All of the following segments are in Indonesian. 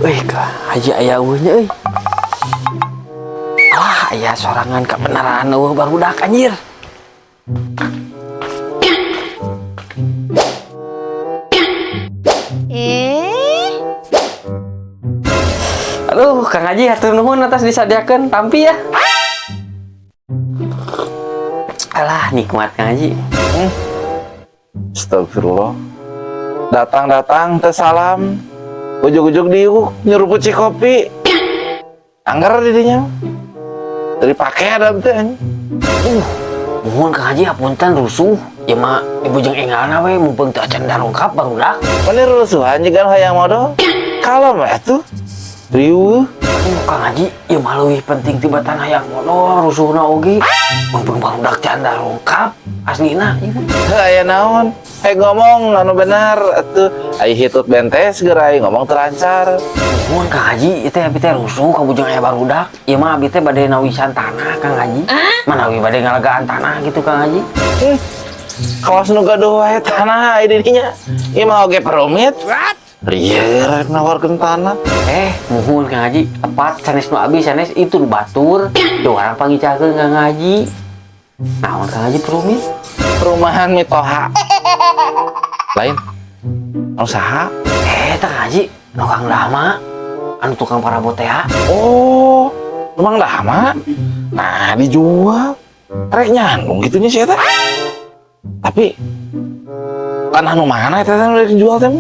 Haji aya eueuhnya euy. Aya sorangan kebenaran eueuh barudak anjir. Aduh, Kang Haji hatur nuhun atas disadiakeun tampi ya. Alah, nikmat Kang Haji. Astagfirullah. Datang-datang teh salam. Ujug-ujug diuk nyuruh puci kopi. Anggar didinya. Dari pake ada teh. Mohon Kang Haji hapunten rusuh. Ya mah ibu jeung engalna we mumpung teu acan darongkap barudak. Mana rusuhan juga hayang modal. Kalau mah tuh riuh. Kang Haji, ya mah leuwih penting tibatan hayang modal rusuhna oge. Mumpung barudak can darongkap aslina ieu. Aya naon? Ngomong anu benar atuh. Ai hitut bentes gerai ngomong terancar. Mohon Kang Haji, itu abi teh rusuh ka bujang aya barudak. Ieu mah abi teh bade nawisan tanah Kang Haji. Manawi bade ngalagaan tanah gitu Kang Haji. Kawas nu gaduh wae tanah ai didinya. Ieu mah oge perumit. Iya, rek nawarkeun tanah. Muhun Kang Haji, tepat sanes nu abi sanes itu nu batur. Teu urang pangicahkeun Kang Haji. Naon Kang Haji perumit? Perumahan Mitoha. Lain. Anu saha? Kang Haji, nu Kang Dahma. Anu tukang parabot teh. Oh, Mang Dahma. Nah, dijual. Rek nyandung gitunya sih teh. Tapi tanah nu mana teh udah dijual teh?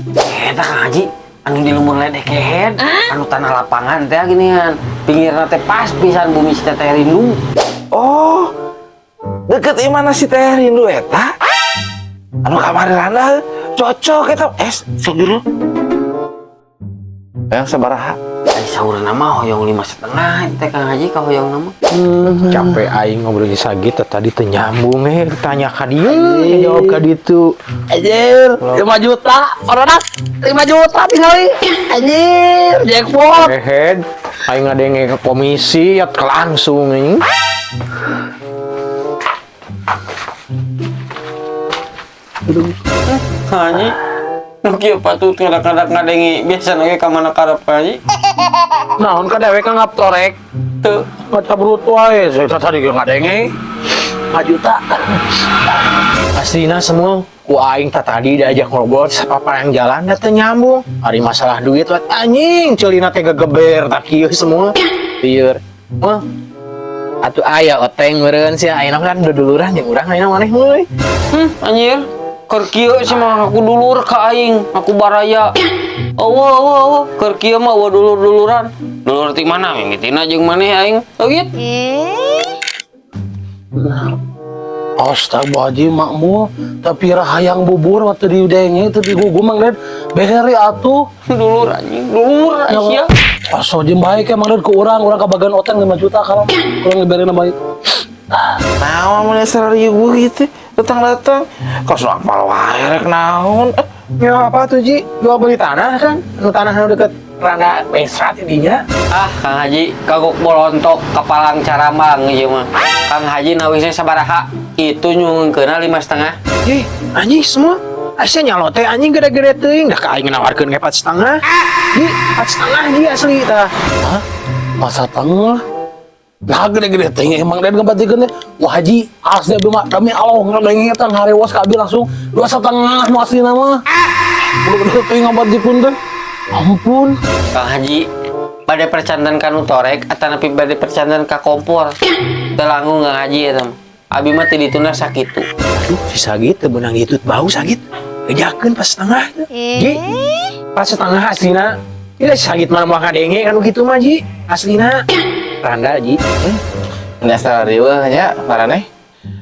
Kang Haji, anu di lumur ledekehead, anu tanah lapangan teh ginian. Pinggirna teh pas pisan bumi si Teteh Rindu. Oh, deket imana si Teh Rindu eta? Anu kamari randa cocok eta. Sok dulu. Yang sabaraha? Ari saurna mah hoyong 5,5 teh Kang Haji ka hoyong nama. Capek aing ngobrol ge sagita tadi teh nyambung tanya ka dieu jawab ka ditu. Anjir, 5 juta. Orang 5 juta tinggali. Anjir, jackpot. Head aing ngadenge ke komisi ya langsung anjing. Kang Haji, nu kieu patut ngadak-ngadak ngadengi biasa oge ka mana karep Kang Haji. Naon ka dewe ka ngaptorek? Teu Maca brut wae, saya tadi ge ngadenge 5 juta. Aslinya semua ku aing tadi diajak ngobrol sapapa yang jalan da teu nyambung. Ari masalah duit wat anjing ceulina teh gegeber tak kieu semua. Lieur. Atuh aya oteng meureun sia ayeuna kan duduluran jeung urang ayeuna maneh euy. anjir. Keur kieu sih mah aku dulur ka aing, aku baraya. Eueuh, keur kieu mah dulur-duluran. Dulur ti mana mimitina jeung maneh aing. Leungit. Astagfirullahaladzim makmu tapi rahayang bubur waktu di udenge itu di gugum mang den beheri atuh Dulur anjing, dulur sia. aso jeung baik ya mang den ke urang kabagan oteng 5 juta kalau kurang diberi baik. Naon mun serius gitu datang-datang. Kos apal wae rek naon. Ya apa tuh Ji? Jual beli tanah kan? Nu tanah nu deket randa Mesrat dinya. Kang Haji kagok bolontok kapalang carambang ieu mah. Kang Haji nawisnya sabaraha? Itu nyungkeunna 5,5. Anjing semua. Asa nyalote anjing gede-gede teuing. Dah ka aing nawarkeun ge 4,5. Ji, 4,5 ji asli tah. Hah? Masa tengah nah gede-gede teh emang den ngebatikeun teh wah haji asli demi Allah ngadengetan harewas ka abi langsung 2,5 nu aslina mah gede-gede teh ngabatikeun teh ampun Kang Haji bade percandan kanu torek atanapi bade percandan ka kompor. Teu langgung Kang Haji eta mah. Abi mah teu dituna sakitu. Aduh, si Sagit teu beunang ditut bau Sagit. Gejakeun 4,5. Ji, 4,5 aslina. Ila Sagit mah moal ngadenge anu kitu mah Ji. Aslina. Randa Ji. Nyasar riweuh nya marane.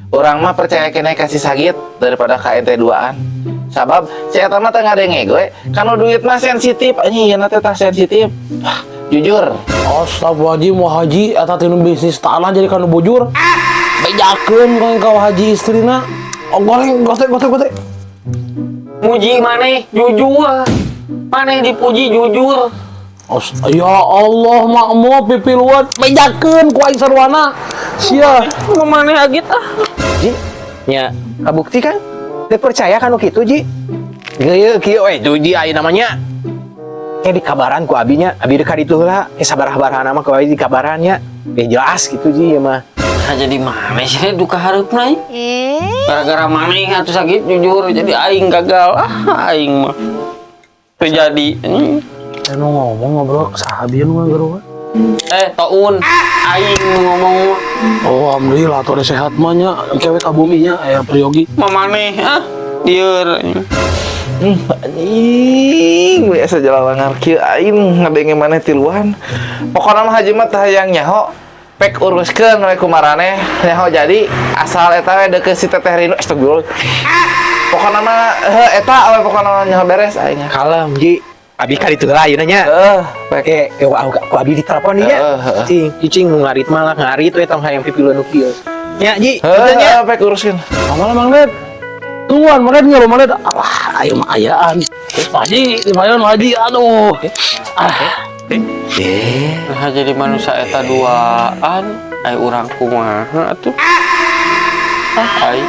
Urang mah percaya keneh kasih sagit daripada ka ente duaan. Sabab si eta mah teh ngadenge gue, kanu duit mah sensitif anjing ieu teh tah sensitif. Jujur. astagfirullahaladzim wah haji eta teh nu bisnis tanah jadi kanu bujur bejakeun ka haji istrina goreng gotek Muji maneh jujur. Maneh dipuji jujur. ya Allah makmu pipi luat bejakeun ku aing sarwana sia Maneh agit Ji, nya kabukti kan? Teu percaya kanu kitu Ji. Ieu kieu tuh Ji aya namanya. di kabaran ku abinya, abi dekat itu lah. Sabar-sabar nama ku abi di kabarannya. Jelas gitu ji ya mah. Nah, jadi mana sih duka hareupna ieu? Gara-gara maneh atuh sakit jujur jadi aing gagal. Aing mah terjadi. Anu ngomong ngobrol ke sahabian mah gereuh. Taun aing nu ngomong mah. Oh, alhamdulillah atuh sehat mah nya, kewe ka bumi nya aya priyogi. Mamaneh dieur. Anjing, biasa jalawangar kieu aing ngadenge maneh tiluan. Pokona mah haji mah tah hayang nyaho. Pek uruskeun we ku maraneh nyaho jadi asal eta we deukeut si Teteh Rinu astagfirullah. Pokona mah eta we pokona nyaho beres aing. Kalem ji. Abi kali itu lah ayeuna nya. Pek Ku abi ditelepon ieu nya. Cing ngarit malah ngarit we tong hayang pipileun nu kieu. Nya ji, kitu nya. pek uruskeun. Amal Mang Ded. Tuan Mang Ded ngeul Mang Ded. Alah, ayo mah ayaan. Haji, lumayan Haji. Aduh. Nah, jadi manusia eta duaan, ai urang kumaha atuh. Ai.